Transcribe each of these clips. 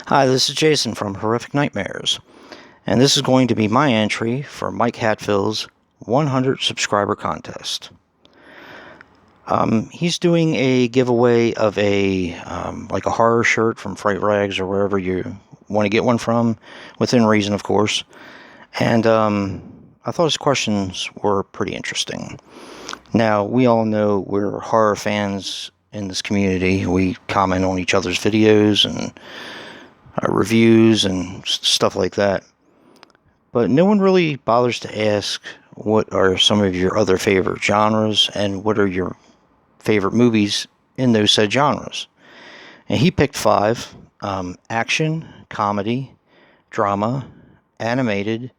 Hi, this is Jason from Horrific Nightmares, and this is going to be my entry for Mike Hatfill's 100 subscriber contest. He's doing a giveaway of like a horror shirt from Fright Rags or wherever you want to get one from, within reason, of course. And I thought his questions were pretty interesting. Now, we all know we're horror fans in this community. We comment on each other's videos and reviews and stuff like that. But no one really bothers to ask what are some of your other favorite genres and what are your favorite movies in those said genres. And he picked 5: action, comedy, drama, animated,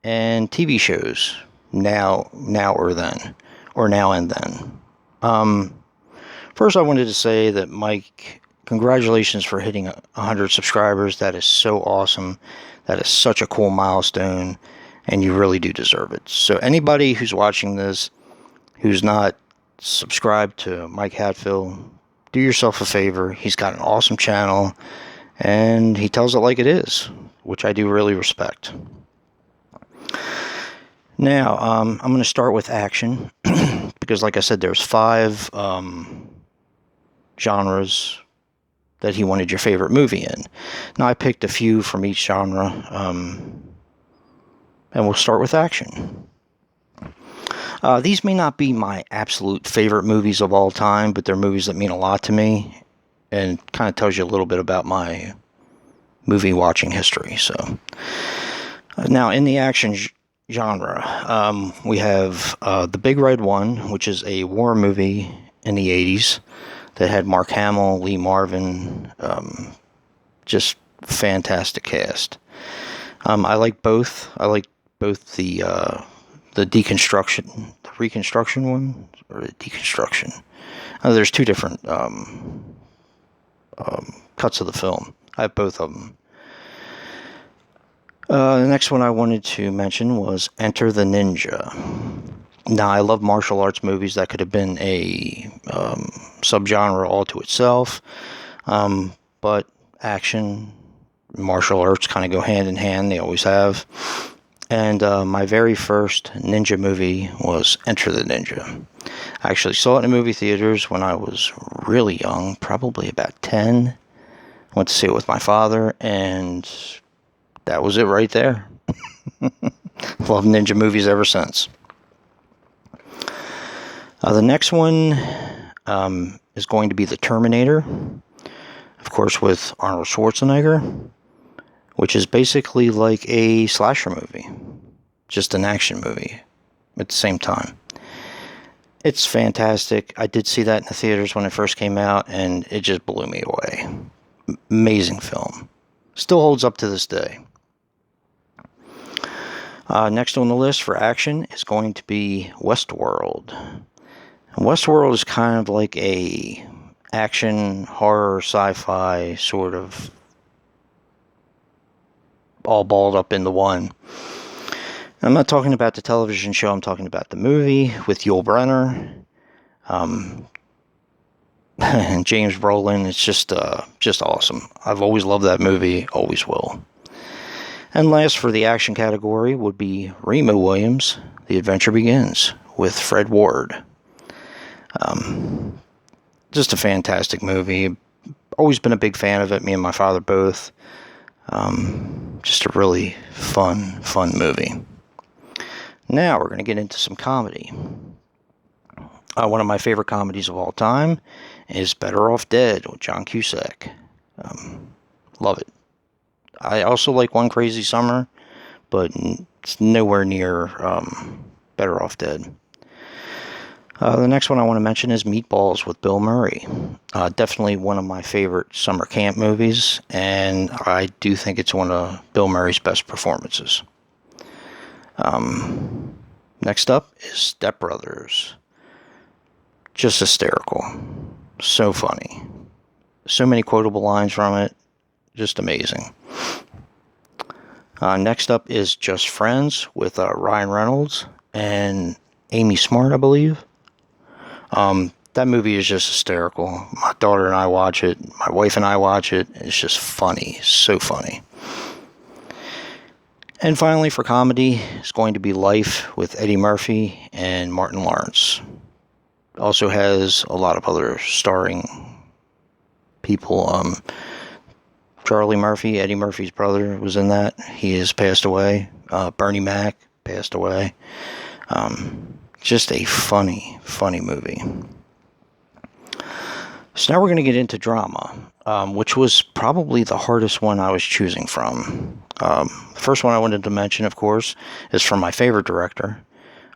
and TV shows. Now or then, or now and then. First, I wanted to say that Mike, congratulations for hitting 100 subscribers. That is so awesome. That is such a cool milestone, and you really do deserve it. So anybody who's watching this who's not subscribed to Mike Hatfill, do yourself a favor. He's got an awesome channel, and he tells it like it is, which I do really respect. Now, I'm going to start with action, because like I said, there's 5 genres that he wanted your favorite movie in. Now, I picked a few from each genre, and we'll start with action. These may not be my absolute favorite movies of all time, but they're movies that mean a lot to me, and kind of tells you a little bit about my movie watching history. So, now in the action genre, we have The Big Red One, which is a war movie in the 80s that had Mark Hamill, Lee Marvin, just fantastic cast. I like both. I like both the reconstruction one, or the deconstruction. There's 2 different cuts of the film. I have both of them. The next one I wanted to mention was Enter the Ninja. Now, I love martial arts movies. That could have been a subgenre all to itself, but action, martial arts kind of go hand in hand. They always have. And my very first ninja movie was Enter the Ninja. I actually saw it in movie theaters when I was really young, probably about 10. I went to see it with my father, and that was it right there. Love ninja movies ever since. The next one is going to be The Terminator, of course, with Arnold Schwarzenegger, which is basically like a slasher movie, just an action movie at the same time. It's fantastic. I did see that in the theaters when it first came out, and it just blew me away. Amazing film. Still holds up to this day. Next on the list for action is going to be Westworld. Westworld is kind of like a action, horror, sci-fi sort of all balled up into one. I'm not talking about the television show, I'm talking about the movie with Yul Brynner and James Brolin. It's just awesome. I've always loved that movie, always will. And last for the action category would be Remo Williams' The Adventure Begins with Fred Ward. Just a fantastic movie. Always been a big fan of it, me and my father both. Just a really fun movie. Now we're going to get into some comedy. One of my favorite comedies of all time is Better Off Dead with John Cusack. Love it. I also like One Crazy Summer, but it's nowhere near Better Off Dead. The next one I want to mention is Meatballs with Bill Murray. Definitely one of my favorite summer camp movies, and I do think it's one of Bill Murray's best performances. Next up is Step Brothers. Just hysterical. So funny. So many quotable lines from it. Just amazing. Next up is Just Friends with Ryan Reynolds and Amy Smart, I believe. That movie is just hysterical. My daughter and I watch it. My wife and I watch it. It's just funny. So funny. And finally, for comedy, it's going to be Life with Eddie Murphy and Martin Lawrence. Also has a lot of other starring people. Charlie Murphy, Eddie Murphy's brother, was in that. He has passed away. Bernie Mac passed away. Just a funny, funny movie. So now we're going to get into drama, which was probably the hardest one I was choosing from. The first one I wanted to mention, of course, is from my favorite director,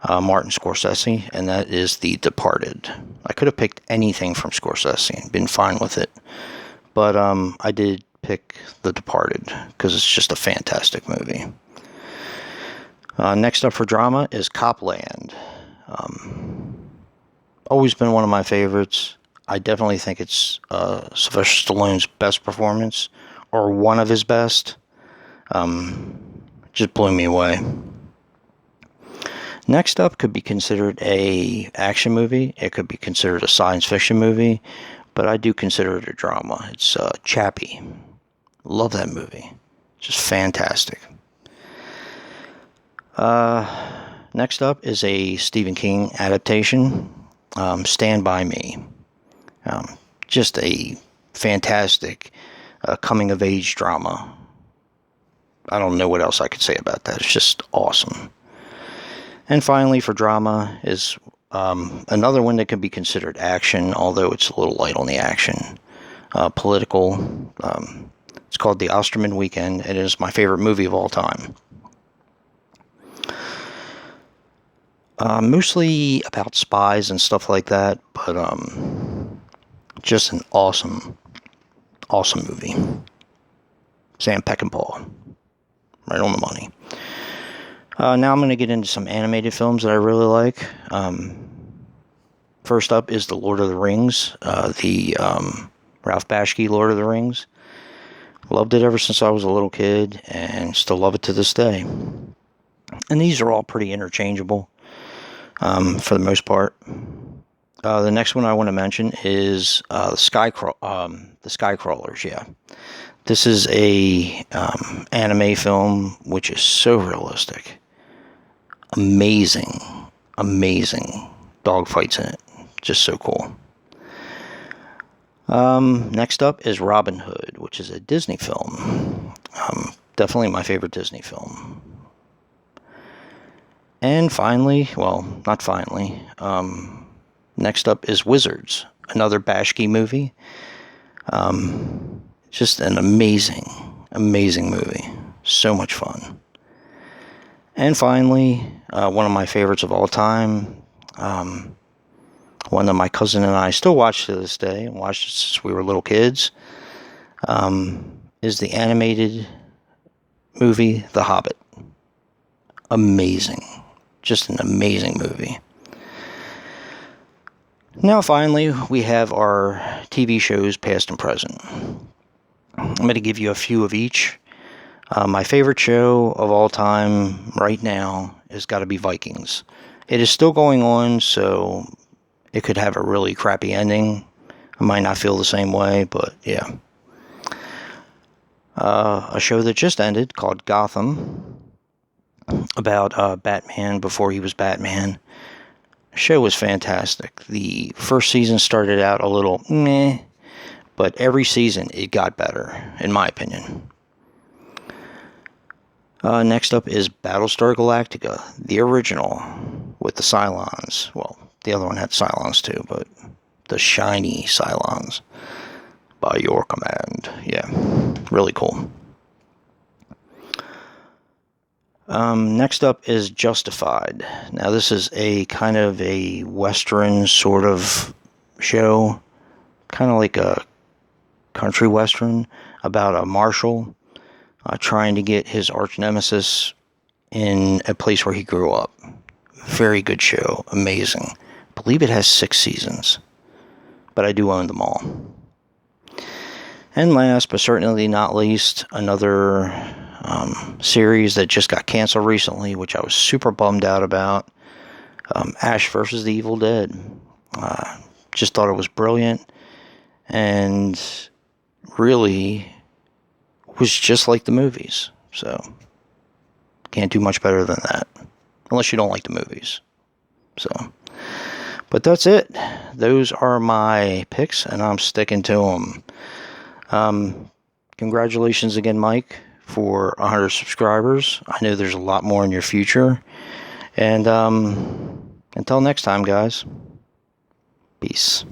Martin Scorsese, and that is The Departed. I could have picked anything from Scorsese and been fine with it, but I did pick The Departed because it's just a fantastic movie. Next up for drama is Copland. Always been one of my favorites. I definitely think it's Sylvester Stallone's best performance, or one of his best. Just blew me away. Next up could be considered a action movie. It could be considered a science fiction movie, but I do consider it a drama. It's Chappie. Love that movie. Just fantastic. Next up is a Stephen King adaptation, Stand By Me. Just a fantastic coming-of-age drama. I don't know what else I could say about that. It's just awesome. And finally, for drama, is another one that can be considered action, although it's a little light on the action. Political. It's called The Osterman Weekend, and it is my favorite movie of all time. Mostly about spies and stuff like that, but just an awesome, awesome movie. Sam Peckinpah. Right on the money. Now I'm going to get into some animated films that I really like. First up is The Lord of the Rings, the Ralph Bakshi Lord of the Rings. Loved it ever since I was a little kid, and still love it to this day. And these are all pretty interchangeable, for the most part. The next one I want to mention is the Skycrawlers. Yeah, this is a anime film which is so realistic. Amazing dog fights in it. Just so cool. Next up is Robin Hood, which is a Disney film. Definitely my favorite Disney film. And finally, well, not finally, next up is Wizards, another Bakshi movie. Just an amazing movie. So much fun. And finally, one of my favorites of all time, one that my cousin and I still watch to this day, and watched it since we were little kids, is the animated movie The Hobbit. Amazing. Just an amazing movie. Now finally, we have our TV shows past and present. I'm going to give you a few of each. My favorite show of all time right now has got to be Vikings. It is still going on, so it could have a really crappy ending. I might not feel the same way, but yeah. A show that just ended called Gotham, about Batman before he was Batman. The show was fantastic. The first season started out a little meh, but every season it got better, in my opinion. Next up is Battlestar Galactica, the original, with the Cylons. Well, the other one had Cylons too, but the shiny Cylons. By your command. Yeah, really cool. Next up is Justified. Now this is a kind of a Western sort of show, kind of like a country Western, about a marshal trying to get his arch nemesis in a place where he grew up. Very good show. Amazing. I believe it has 6 seasons, but I do own them all. And last, but certainly not least, another series that just got canceled recently, which I was super bummed out about. Ash vs. the Evil Dead. just thought it was brilliant, and really was just like the movies. So can't do much better than that, unless you don't like the movies. So, but that's it. Those are my picks, and I'm sticking to them. Congratulations again, Mike, for 100 subscribers. I know there's a lot more in your future. And until next time, guys. Peace.